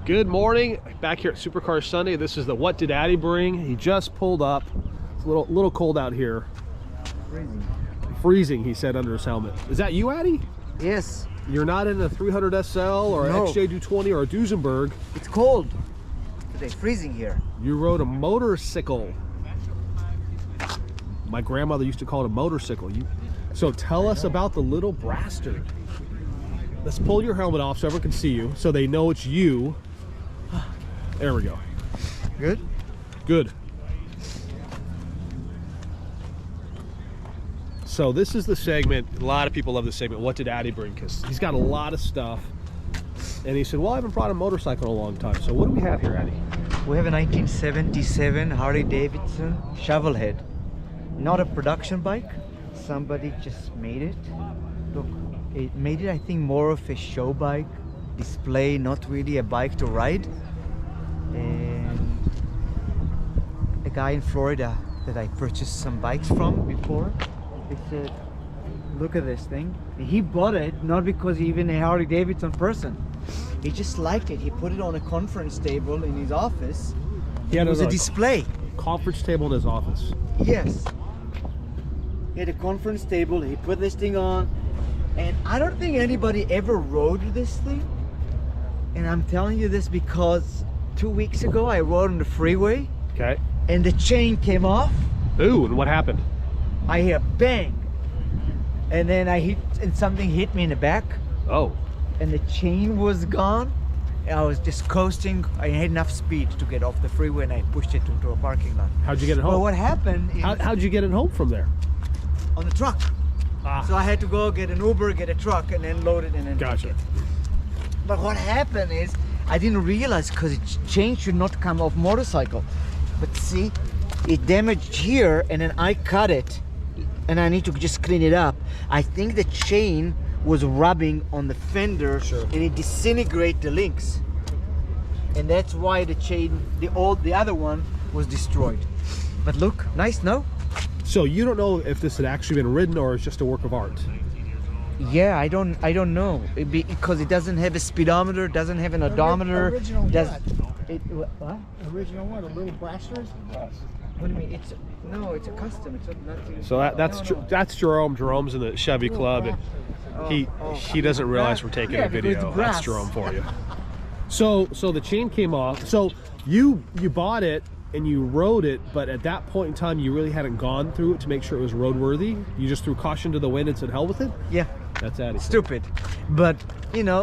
Good morning, back here at Supercar Sunday. This is the What Did Addy Bring? He just pulled up. It's a little cold out here. Freezing. Freezing, he said under his helmet. Is that you, Addy? Yes. You're not in a 300 SL or No. XJ220 or a Duesenberg. It's cold today, freezing here. You rode a motorcycle. My grandmother used to call it a motorcycle. So tell us about the little Brastard. Let's pull your helmet off so everyone can see you, so they know it's you. There we go. Good? Good. So this is the segment, a lot of people love this segment, What Did Addy Bring? Because he's got a lot of stuff. And he said, well, I haven't brought a motorcycle in a long time. So what do we have here, Addy? We have a 1977 Harley Davidson Shovelhead. Not a production bike. Somebody just made it. Look, it made it, I think, more of a show bike, display, not really a bike to ride. And a guy in Florida that I purchased some bikes from before, he said, look at this thing. He bought it not because he's even a Harley Davidson person. He just liked it. He put it on a conference table in his office. It was a display. Conference table in his office. Yes. He had a conference table. He put this thing on. And I don't think anybody ever rode this thing. And I'm telling you this because 2 weeks ago I rode on the freeway. Okay. And the chain came off. Ooh, and what happened? I hear bang. And then something hit me in the back. Oh. And the chain was gone. I was just coasting. I had enough speed to get off the freeway and I pushed it into a parking lot. How'd you get it home? Well, what happened is How'd you get it home from there? on the truck. So I had to go get an Uber, get a truck, and then load it and then Gotcha. take it. But what happened is I didn't realize because chain should not come off motorcycle. But see, it damaged here and then I cut it and I need to just clean it up. I think the chain was rubbing on the fender. Sure. And it disintegrated the links. And that's why the chain, the other one was destroyed. But look, nice, no? So you don't know if this had actually been ridden or it's just a work of art? Yeah, I don't know. Because it doesn't have a speedometer, doesn't have an odometer. Original what? What? Original what? A little Brasters? What do you mean? It's a custom. It's nothing. So that's Jerome. Jerome's in the Chevy Club, and he doesn't realize we're taking a video. That's Jerome for you. So the chain came off. So you bought it and you rode it, but at that point in time you really hadn't gone through it to make sure it was roadworthy. You just threw caution to the wind and said hell with it. Yeah. That's Addy. Stupid. But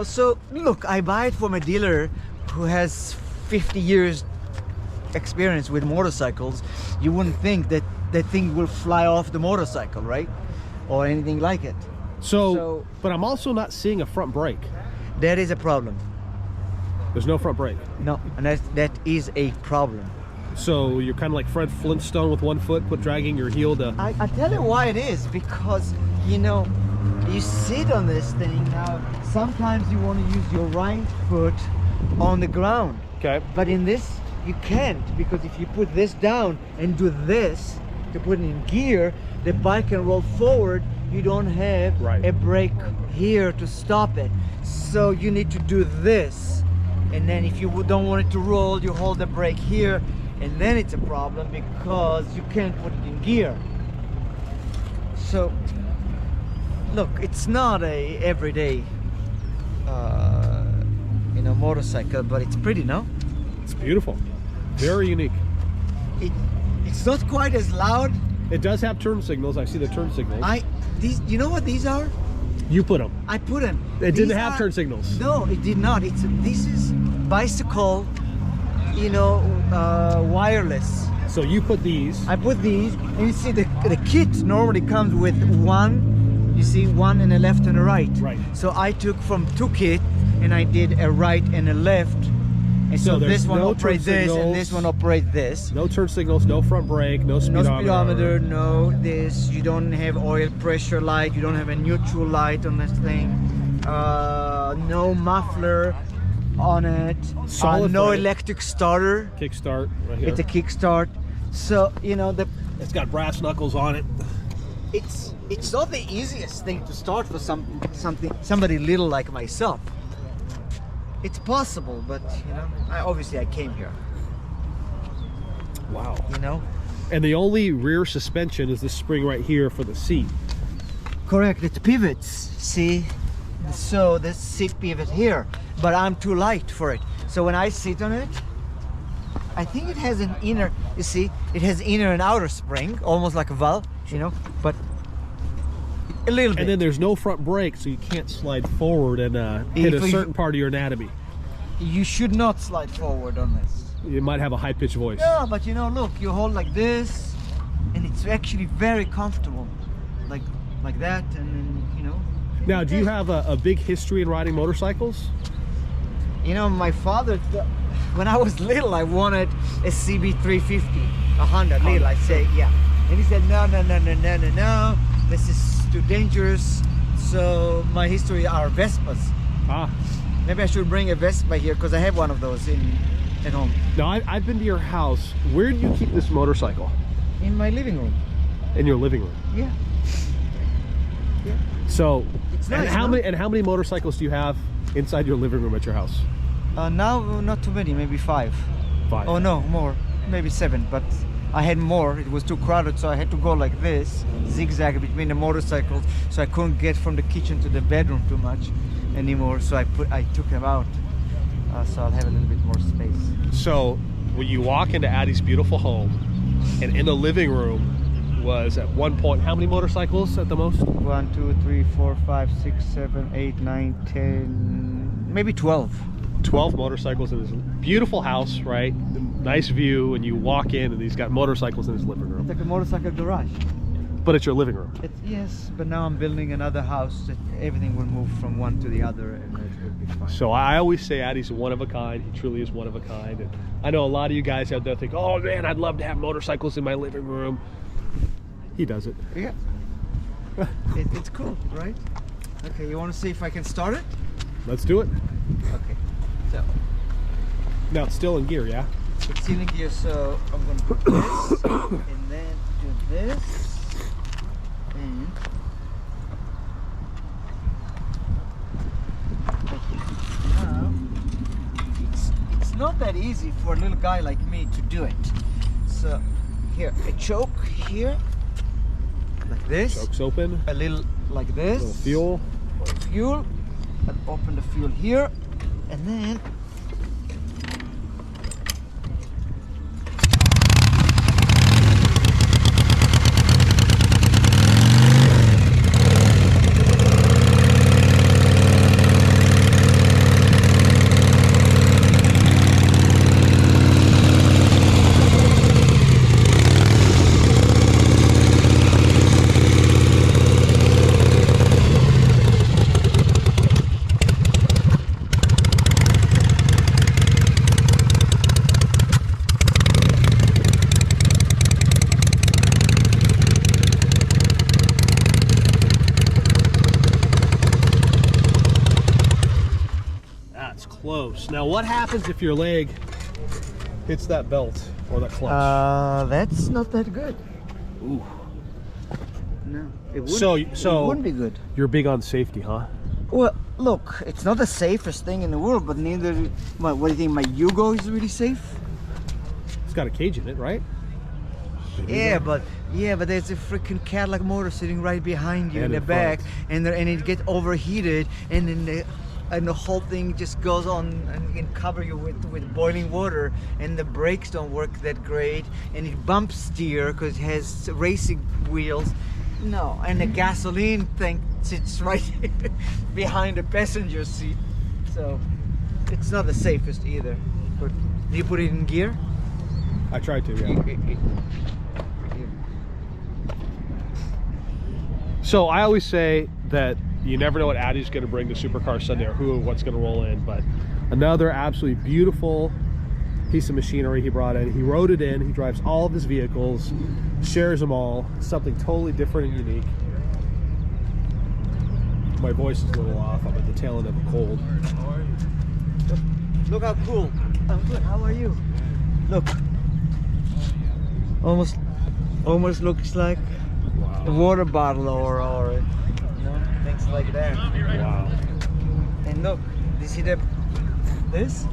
so look, I buy it from a dealer who has 50 years experience with motorcycles. You wouldn't think that that thing will fly off the motorcycle, right? Or anything like it. So but I'm also not seeing a front brake. That is a problem. There's no front brake. No, and that is a problem. So you're kind of like Fred Flintstone with one foot, dragging your heel to... I tell you why it is, because you sit on this thing. Now sometimes you want to use your right foot on the ground. Okay. But in this you can't, because if you put this down and do this to put it in gear, the bike can roll forward. You don't have a brake here to stop it. So you need to do this. And then if you don't want it to roll, you hold the brake here, and then it's a problem because you can't put it in gear. So look, it's not a everyday motorcycle, but it's pretty, no? It's beautiful. Very unique. It's not quite as loud. It does have turn signals. I see the turn signals. You know what these are? You put them. I put them. It didn't have turn signals. No, it did not. This is bicycle, wireless. So you put these. I put these, and you see the kit normally comes with one. You see one and a left and a right. Right. So I took from two kits and I did a right and a left. And so this one operates this and this one operates this. No turn signals, no front brake, no speedometer. No speedometer, no this. You don't have oil pressure light. You don't have a neutral light on this thing. No muffler on it. Solid no frame. electric starter. Kickstart right here. It's a kickstart. So it's got brass knuckles on it. It's not the easiest thing to start for somebody little like myself. It's possible, but you know, obviously I came here. Wow. You know. And the only rear suspension is this spring right here for the seat. Correct. It pivots. See, so this seat pivot here, but I'm too light for it. So when I sit on it, I think it has an inner. You see, it has inner and outer spring, almost like a valve. You know, but a little bit. And then there's no front brake, so you can't slide forward and hit a certain part of your anatomy. You should not slide forward on this. You might have a high-pitched voice. No, but you know, look, you hold like this, and it's actually very comfortable, like that, and then you know. Now, do you have a big history in riding motorcycles? You know, my father, when I was little, I wanted a CB350, a Honda little. I say, yeah, and he said, no, this is too dangerous. So my history are Vespas. Ah. Maybe I should bring a Vespa here because I have one of those at home. Now, I've been to your house. Where do you keep this motorcycle? In my living room. In your living room? Yeah. Yeah. So, It's nice, how many motorcycles do you have inside your living room at your house? Now, not too many, maybe 5. 5. Oh no, more, maybe 7. But I had more. It was too crowded, so I had to go like this, zigzag between the motorcycles, so I couldn't get from the kitchen to the bedroom too much anymore. So I took them out, so I'll have a little bit more space. So, when you walk into Addie's beautiful home, and in the living room was at one point how many motorcycles at the most? 1, 2, 3, 4, 5, 6, 7, 8, 9, 10, maybe 12. 12 motorcycles in this beautiful house, right? Nice view, and you walk in and he's got motorcycles in his living It's room. like a motorcycle garage. But it's your living room. Yes, but now I'm building another house that everything will move from one to the other, and it will be fine. So I always say Addie's one of a kind. He truly is one of a kind. And I know a lot of you guys out there think, oh man, I'd love to have motorcycles in my living room. He does it. Yeah. It's cool, right? Okay, you want to see if I can start it? Let's do it. Okay. So, Now it's still in gear, yeah? it's in gear, so I'm going to put this, and then do this, and... Now, it's not that easy for a little guy like me to do it. So, here, a choke here, like this. Choke's open. A little like this. Little fuel. Fuel. And open the fuel here, and then Close. Now what happens if your leg hits that belt or that clutch? that's not that good. Ooh. No, it wouldn't. So it wouldn't be good. You're big on safety, huh? Well, look, it's not the safest thing in the world, but neither. What do you think? My Yugo is really safe? It's got a cage in it, right? Yeah, but there's a freaking Cadillac motor sitting right behind you And in the in back, front. and it gets overheated, and then the whole thing just goes on and can cover you with boiling water, and the brakes don't work that great, and it bump steer because it has racing wheels. No, and the gasoline tank sits right behind the passenger seat, so it's not the safest either. But do you put it in gear? I tried to, yeah. So I always say that you never know what Addie's going to bring to Supercar Sunday or what's going to roll in, but another absolutely beautiful piece of machinery he brought in. He wrote it in. He drives all of his vehicles, shares them all. Something totally different and unique. My voice is a little off. I'm at the tail end of a cold. Look how cool. I'm good. How are you? Look. Almost looks like a water bottle or you know, things like that. Wow. And look, you see the This?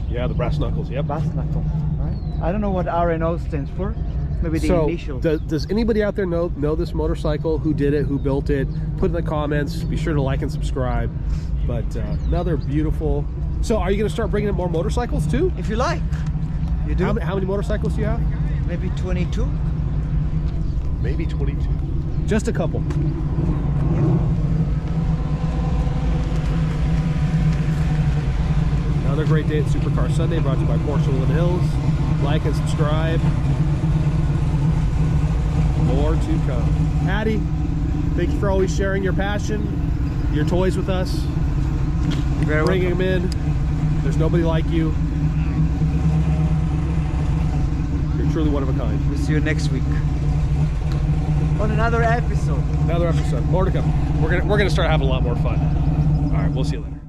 Yeah, the brass knuckles. Yep. Brass knuckle, right? I don't know what RNO stands for. Maybe the So, initial. does anybody out there know this motorcycle? Who did it? Who built it? Put in the comments. Be sure to like and subscribe. But another beautiful. So, are you going to start bringing in more motorcycles too? If you like. You do? How many motorcycles do you have? Maybe 22. Maybe 22. Just a couple. Another great day at Supercar Sunday, brought to you by Porsche Woodland Hills. Like and subscribe. More to come. Addie, thank you for always sharing your passion, your toys with us. You're very Bringing welcome. them in. There's nobody like you. You're truly one of a kind. We'll see you next week on another episode. Another episode. More to come. We're gonna start having a lot more fun. All right, we'll see you later.